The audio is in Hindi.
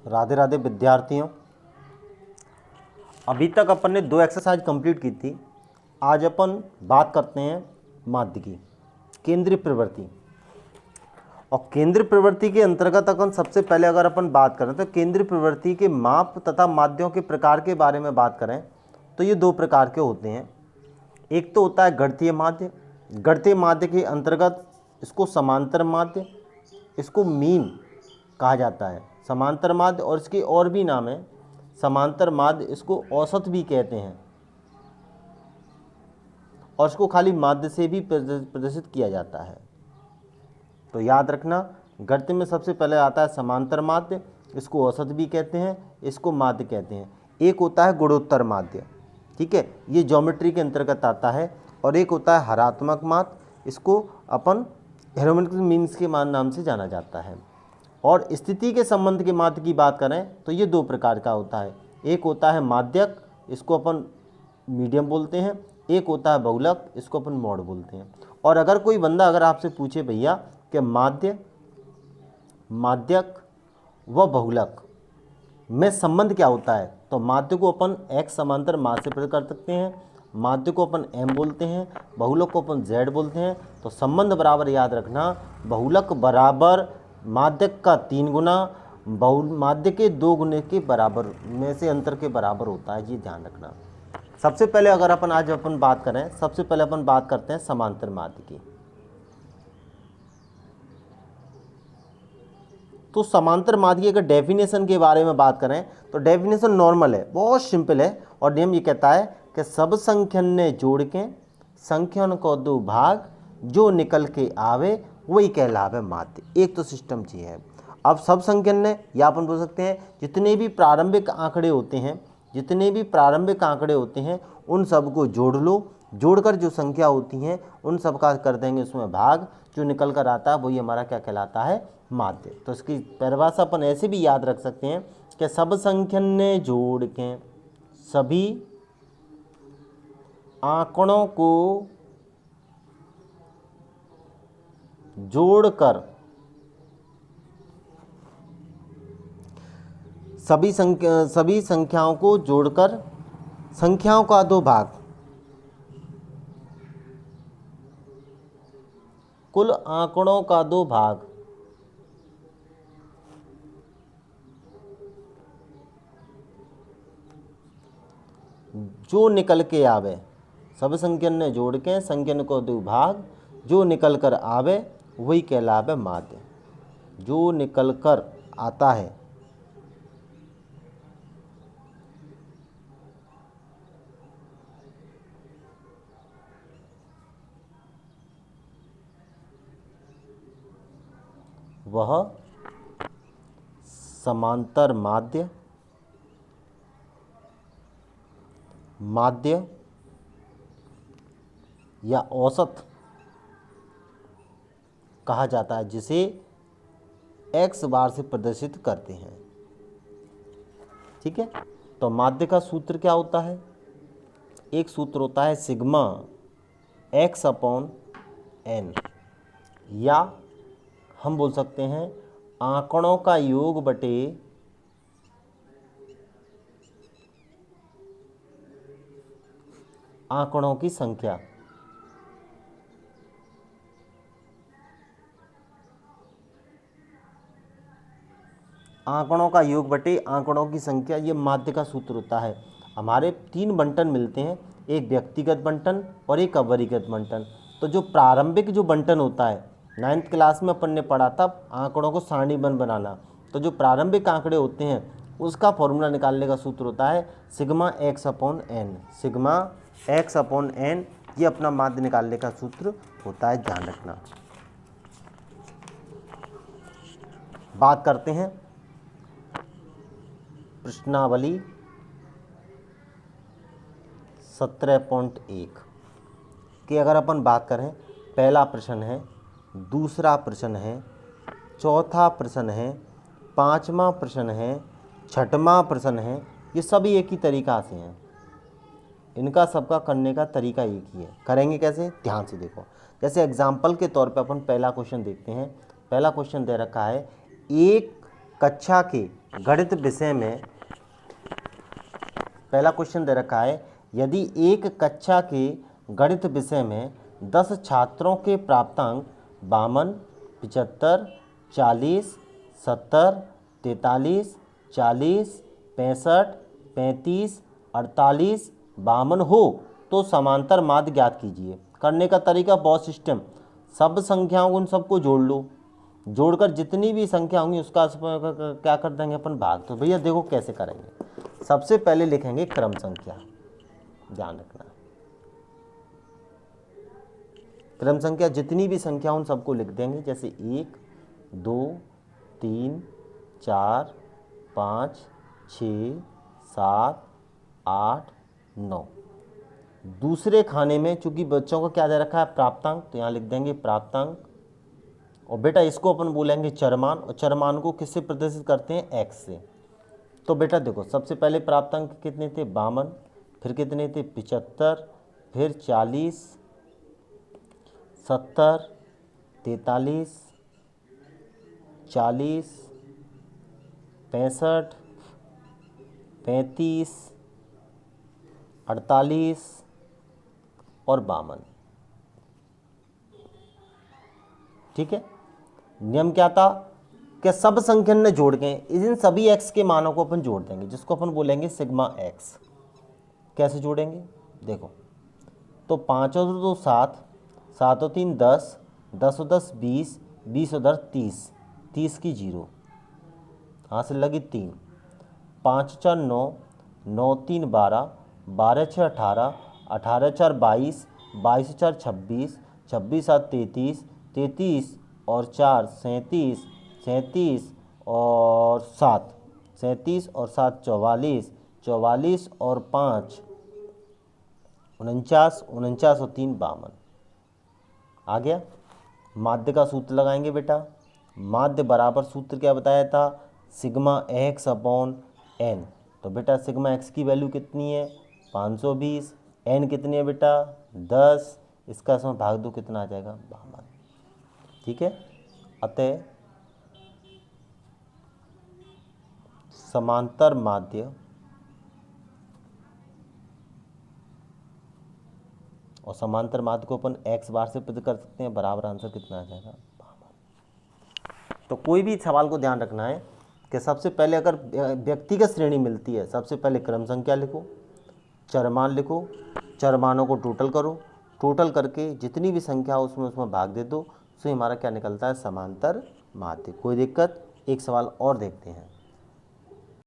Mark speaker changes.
Speaker 1: राधे राधे विद्यार्थियों। अभी तक अपन ने 2 एक्सरसाइज कंप्लीट की थी। आज अपन बात करते हैं माध्य की, केंद्रीय प्रवृत्ति। और केंद्रीय प्रवृत्ति के अंतर्गत अपन सबसे पहले अगर अपन बात करें तो केंद्रीय प्रवृत्ति के माप तथा माध्यों के प्रकार के बारे में बात करें तो ये 2 प्रकार के होते हैं। एक तो होता है गणितीय माध्य। गणितीय माध्य के अंतर्गत इसको समांतर माध्य, इसको मीन कहा जाता है, समांतर माध्य, और इसके और भी नाम है समांतर माध्य, इसको औसत भी कहते हैं, और इसको खाली माध्य से भी प्रदर्शित किया जाता है। तो याद रखना, गणित में सबसे पहले आता है समांतर माध्य, इसको औसत भी कहते हैं, इसको माध्य कहते हैं। एक होता है गुणोत्तर माध्य, ठीक है, ये ज्योमेट्री के अंतर्गत आता है। और एक होता है हरात्मक माध्य, इसको अपन हेरोमेट्रिक मीन्स के नाम से जाना जाता है। और स्थिति के संबंध के माध्य की बात करें तो ये 2 प्रकार का होता है। एक होता है माध्यक, इसको अपन मीडियम बोलते हैं। एक होता है बहुलक, इसको अपन मॉड बोलते हैं। और अगर कोई बंदा अगर आपसे पूछे भैया कि माध्य, माध्यक व बहुलक में संबंध क्या होता है, तो माध्य को अपन x समांतर माध्य से प्रकट कर सकते हैं, माध्य को अपन m बोलते हैं, बहुलक को अपन z बोलते हैं। तो संबंध बराबर याद रखना, बहुलक बराबर माध्यक का 3 गुना, माध्य के 2 गुने के बराबर में से अंतर के बराबर होता है, ये ध्यान रखना। सबसे पहले अगर अपन बात करें, सबसे पहले अपन बात करते हैं समांतर माध्य की। तो समांतर माध्य की अगर डेफिनेशन के बारे में बात करें तो डेफिनेशन नॉर्मल है, बहुत सिंपल है। और नियम ये कहता है कि सब संख्यन ने जोड़ के संख्यन को 2 भाग, जो निकल के आवे वही कहलावे माध्य। एक तो सिस्टम चाहिए है। अब सब संख्यन ने, या अपन बोल सकते हैं जितने भी प्रारंभिक आंकड़े होते हैं, जितने भी प्रारंभिक आंकड़े होते हैं उन सब को जोड़ लो, जोड़कर जो संख्या होती हैं उन सब का कर देंगे उसमें भाग, जो निकल कर आता है वही हमारा क्या कहलाता है, माध्य। तो इसकी परिभाषा अपन ऐसे भी याद रख सकते हैं कि सब संख्यन ने जोड़ के सभी आंकड़ों को जोड़कर सभी संख्याओं को जोड़कर संख्याओं का 2 भाग, कुल आंकड़ों का 2 भाग जो निकल के आवे। सब संख्यन ने जोड़ के संख्यन को 2 भाग, जो निकल कर आवे वही कहलावे माध्य। जो निकल कर आता है वह समांतर माध्य, माध्य या औसत कहा जाता है, जिसे x बार से प्रदर्शित करते हैं। ठीक है, तो माध्य का सूत्र क्या होता है? एक सूत्र होता है सिग्मा x अपॉन n, या हम बोल सकते हैं आंकड़ों का योग बटे आंकड़ों की संख्या। आंकड़ों का योग बटे आंकड़ों की संख्या, ये माध्य का सूत्र होता है। हमारे 3 बंटन मिलते हैं, एक व्यक्तिगत बंटन और एक अवरिगत बंटन। तो जो प्रारंभिक जो बंटन होता है, 9th क्लास में अपन ने पढ़ा था आंकड़ों को सारणीबद्ध बनाना। तो जो प्रारंभिक आंकड़े होते हैं उसका फॉर्मूला निकालने का सूत्र होता है sigma x upon n। Sigma x upon n ये अपना माध्य निकालने का सूत्र होता है, ध्यान रखना। बात करते हैं प्रश्नावली 17.1 की। अगर अपन बात करें, पहला प्रश्न है, दूसरा प्रश्न है, चौथा प्रश्न है, 5वां प्रश्न है, 6वां प्रश्न है, ये सभी एक ही तरीका से हैं। इनका सबका करने का तरीका एक ही है। करेंगे कैसे, ध्यान से देखो। जैसे एग्जाम्पल के तौर पे अपन पहला क्वेश्चन देखते हैं। पहला क्वेश्चन दे रखा है, एक कक्षा के गणित विषय में पहला क्वेश्चन दे रखा है, यदि एक कक्षा के गणित विषय में 10 छात्रों के प्राप्तांक 52, 75, 40, 70, 43, 40, 65, 35, 48, 52 हो तो समांतर माध्य ज्ञात कीजिए। करने का तरीका बहुत सिस्टम, सब संख्याओं को उन सबको जोड़ लो, जोड़कर जितनी भी संख्या होंगी उसका क्या कर देंगे अपन भाग। तो भैया देखो कैसे करेंगे। सबसे पहले लिखेंगे क्रम संख्या, ध्यान रखना, क्रम संख्या जितनी भी संख्या उन सबको लिख देंगे, जैसे 1, 2, 3, 4, 5, 6, 7, 8, 9। दूसरे खाने में चूंकि बच्चों को क्या दे रखा है, प्राप्तांक, तो यहाँ लिख देंगे प्राप्तांक। और बेटा इसको अपन बोलेंगे चरमान, और चरमान को किससे प्रदर्शित करते हैं, एक्स से। तो बेटा देखो सबसे पहले प्राप्तांक कितने थे, 52, फिर कितने थे, 75, फिर 40, 70, 43, 40, 65, 35, 48 और 52। ठीक है, नियम क्या था कि सब संख्यन ने जोड़ के इन सभी x के मानों को अपन जोड़ देंगे, जिसको अपन बोलेंगे सिग्मा x। कैसे जोड़ेंगे देखो, तो 5 और 2 7, 7 और 3 10, 10 और 10 20, 20 उधर 30, 30 की 0, यहाँ से लगी 3, 5 4 9, 9 3 12, 12 6 18, 18 4 22, 22 4 26, 26 7 33, 33 और 4 37, 37 और 7, 37 और 7 44, 44 और 5 49, 49 और 3 52। आ गया। माध्य का सूत्र लगाएंगे बेटा। माध्य बराबर सूत्र क्या बताया था, सिग्मा एक्स अपॉन एन। तो बेटा सिग्मा एक्स की वैल्यू कितनी है, 520, एन कितनी है बेटा 10, इसका इसमें भाग दो कितना आ जाएगा, 52। ठीक है, अतः समांतर माध्य और समांतर माध्य को अपन x बार से प्रकट कर सकते हैं, बराबर आंसर कितना आ जाएगा, 52। तो कोई भी सवाल को ध्यान रखना है कि सबसे पहले अगर व्यक्तिगत श्रेणी मिलती है, सबसे पहले क्रम संख्या लिखो, चरमान लिखो, चरमानों को टोटल करो, टोटल करके जितनी भी संख्या हो उसमें भाग दे दो, उससे हमारा क्या निकलता है, समांतर माध्य। कोई दिक्कत, एक सवाल और देखते हैं।